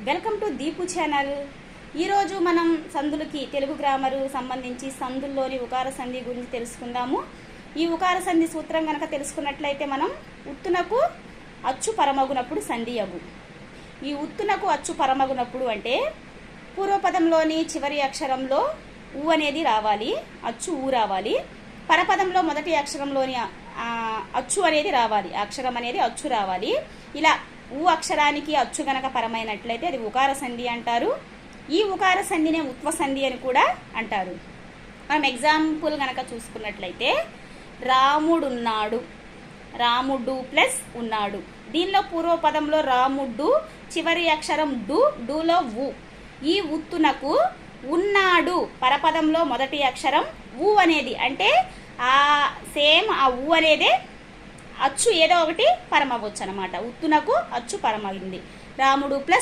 Welcome to Deepu channel. ఈరోజు మనం సందులకి Telugu grammar సంబంధించి సందుల్లోని ఉకార సంధి గురించి తెలుసుకుందాము. ఈ ఉకార సంధి సూత్రం కనుక తెలుసుకున్నట్లయితే మనం ఉత్తునకు అచ్చు పరమగునప్పుడు సంధి అగు. ఈ ఉత్తునకు అచ్చు పరమగునప్పుడు అంటే పూర్వపదంలోని చివరి అక్షరంలో ఊ అనేది రావాలి, అచ్చు ఊ రావాలి. పరపదంలో మొదటి అక్షరంలోని అచ్చు అనేది రావాలి, అక్షరం అనేది అచ్చు రావాలి. ఇలా ఊ అక్షరానికి అచ్చు గనక పరమైనట్లయితే అది ఉకార సంధి అంటారు. ఈ ఉకార సంధినే ఉత్వ సంధి అని కూడా అంటారు. మనం ఎగ్జాంపుల్ గనక చూసుకున్నట్లయితే రాముడున్నాడు, రాముడు ప్లస్ ఉన్నాడు. దీనిలో పూర్వపదంలో రాముడు, చివరి అక్షరం డూలో ఊ. ఈ ఉత్తునకు ఉన్నాడు పరపదంలో మొదటి అక్షరం ఊ అనేది, అంటే సేమ్ ఆ ఊ అనేదే అచ్చు ఏదో ఒకటి పరమవచ్చు అనమాట. ఉత్తునకు అచ్చు పరమైంది. రాముడు ప్లస్